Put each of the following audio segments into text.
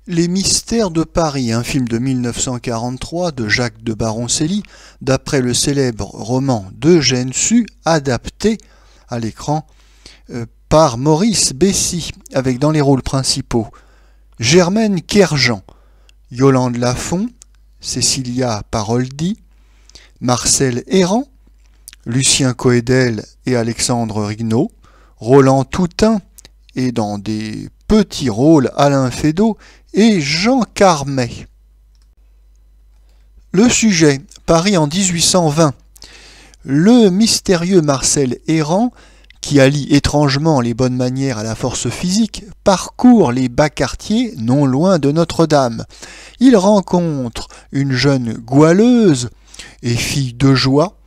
Les mystères de Paris, un film de 1943 de Jacques de Baroncelli, d'après le célèbre roman d'Eugène Sue, adapté à l'écran par Maurice Bessy, avec dans les rôles principaux Germaine Kerjean, Yolande Lafont, Cécilia Paroldi, Marcel Héran, Lucien Coëdel et Alexandre Rignot, Roland Toutain et dans des petits rôles Alain Feydeau et Jean Carmet. Le sujet, Paris en 1820. Le mystérieux Marcel Héran, qui allie étrangement les bonnes manières à la force physique, parcourt les bas quartiers non loin de Notre-Dame. Il rencontre une jeune goualeuse et fille de joie,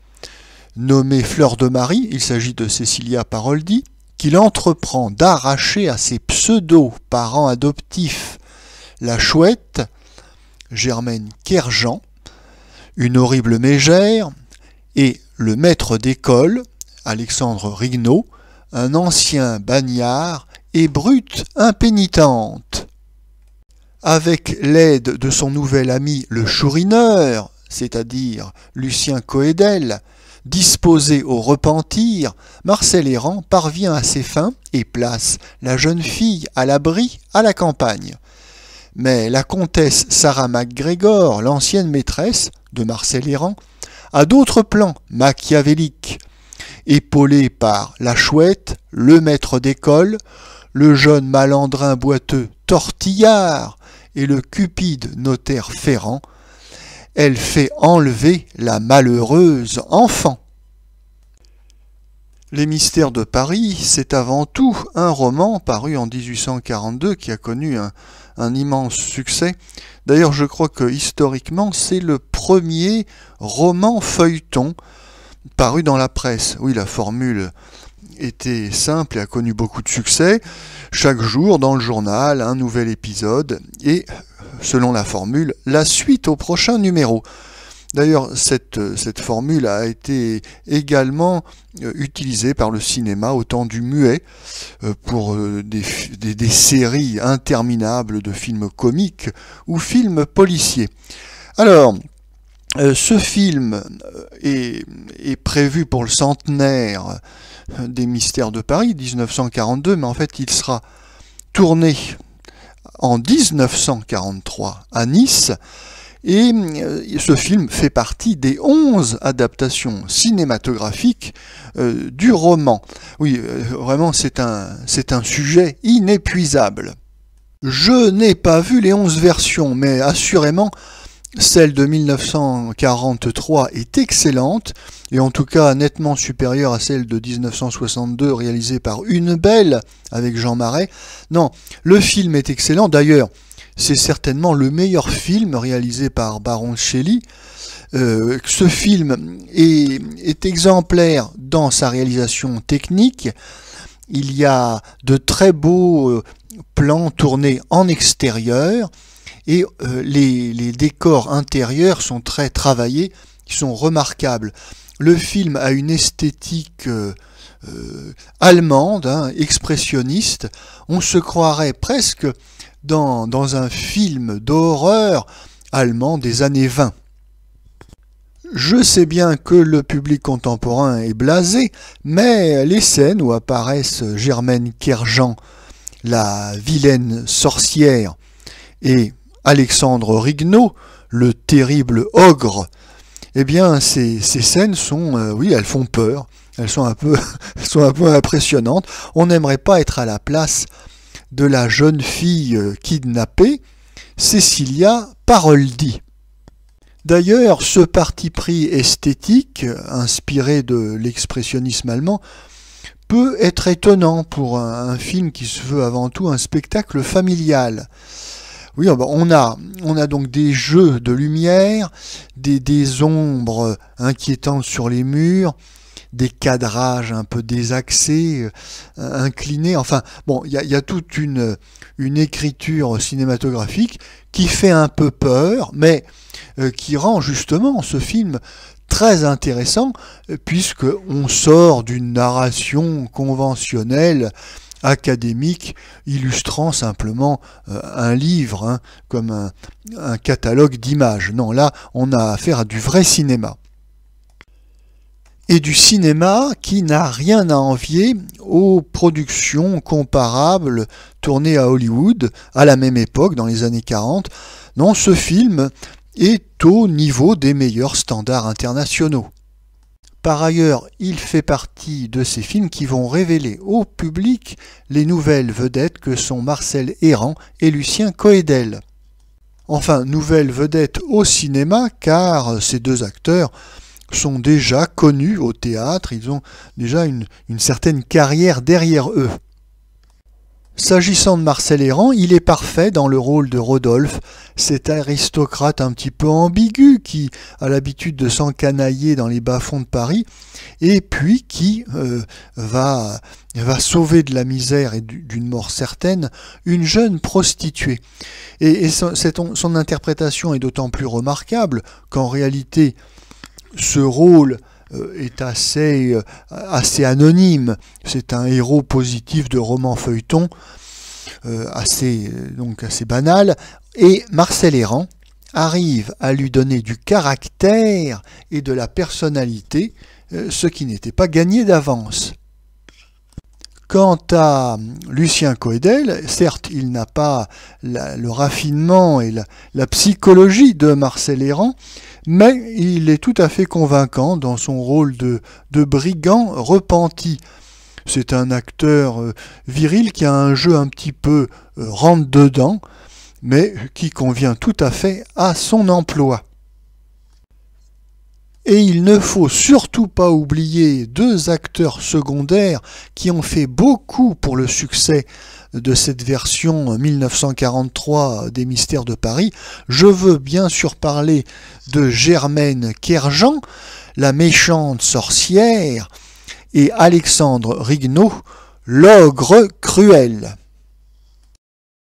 nommée Fleur de Marie, il s'agit de Cécilia Paroldi, qu'il entreprend d'arracher à ses pseudo-parents adoptifs la chouette, Germaine Kerjean, une horrible mégère, et le maître d'école, Alexandre Rignot, un ancien bagnard et brute impénitente. Avec l'aide de son nouvel ami le chourineur, c'est-à-dire Lucien Coëdel, disposé au repentir, Marcel Héran parvient à ses fins et place la jeune fille à l'abri à la campagne. Mais la comtesse Sarah MacGregor, l'ancienne maîtresse de Marcel Héran, a d'autres plans machiavéliques. Épaulée par la chouette, le maître d'école, le jeune malandrin boiteux Tortillard et le cupide notaire Ferrand, elle fait enlever la malheureuse enfant. Les mystères de Paris, c'est avant tout un roman paru en 1842 qui a connu un immense succès. D'ailleurs, je crois que historiquement, c'est le premier roman feuilleton paru dans la presse. Oui, la formule était simple et a connu beaucoup de succès. Chaque jour, dans le journal, un nouvel épisode et, selon la formule, la suite au prochain numéro. D'ailleurs, cette formule a été également utilisée par le cinéma au temps du muet pour des séries interminables de films comiques ou films policiers. Alors, ce film est prévu pour le centenaire des Mystères de Paris, 1942, mais en fait il sera tourné en 1943 à Nice, et ce film fait partie des 11 adaptations cinématographiques du roman. Oui, vraiment c'est un sujet inépuisable. Je n'ai pas vu les 11 versions, mais assurément celle de 1943 est excellente, et en tout cas nettement supérieure à celle de 1962 réalisée par Une Belle avec Jean Marais. Non, le film est excellent, d'ailleurs c'est certainement le meilleur film réalisé par Baroncelli. Ce film est exemplaire dans sa réalisation technique. Il y a de très beaux plans tournés en extérieur, et les décors intérieurs sont très travaillés, ils sont remarquables. Le film a une esthétique allemande, expressionniste. On se croirait presque dans un film d'horreur allemand des années 20. Je sais bien que le public contemporain est blasé, mais les scènes où apparaissent Germaine Kerjean, la vilaine sorcière, et Alexandre Rignot, le terrible ogre, eh bien ces scènes sont, oui, elles font peur, elles sont un peu impressionnantes. On n'aimerait pas être à la place de la jeune fille kidnappée, Cécilia Paroldi. D'ailleurs, ce parti pris esthétique, inspiré de l'expressionnisme allemand, peut être étonnant pour un film qui se veut avant tout un spectacle familial. Oui, on a donc des jeux de lumière, des ombres inquiétantes sur les murs, des cadrages un peu désaxés, inclinés. Enfin, bon, il y a toute une écriture cinématographique qui fait un peu peur, mais qui rend justement ce film très intéressant, puisqu'on sort d'une narration conventionnelle académique illustrant simplement un livre, hein, comme un catalogue d'images. Non, là, on a affaire à du vrai cinéma. Et du cinéma qui n'a rien à envier aux productions comparables tournées à Hollywood à la même époque, dans les années 40. Non, ce film est au niveau des meilleurs standards internationaux. Par ailleurs, il fait partie de ces films qui vont révéler au public les nouvelles vedettes que sont Marcel Hérand et Lucien Coëdel. Enfin, nouvelles vedettes au cinéma, car ces deux acteurs sont déjà connus au théâtre, ils ont déjà une certaine carrière derrière eux. S'agissant de Marcel Hérand, il est parfait dans le rôle de Rodolphe, cet aristocrate un petit peu ambigu qui a l'habitude de s'encanailler dans les bas-fonds de Paris et puis qui va sauver de la misère et d'une mort certaine une jeune prostituée. Et son interprétation est d'autant plus remarquable qu'en réalité ce rôle est assez anonyme. C'est un héros positif de roman feuilleton, assez banal. Et Marcel Hérand arrive à lui donner du caractère et de la personnalité, ce qui n'était pas gagné d'avance. Quant à Lucien Coëdel, certes, il n'a pas le raffinement et la psychologie de Marcel Hérand, mais il est tout à fait convaincant dans son rôle de brigand repenti. C'est un acteur viril qui a un jeu un petit peu rentre-dedans, mais qui convient tout à fait à son emploi. Et il ne faut surtout pas oublier deux acteurs secondaires qui ont fait beaucoup pour le succès de cette version 1943 des Mystères de Paris. Je veux bien sûr parler de Germaine Kerjean, la méchante sorcière, et Alexandre Riguenaud, l'ogre cruel.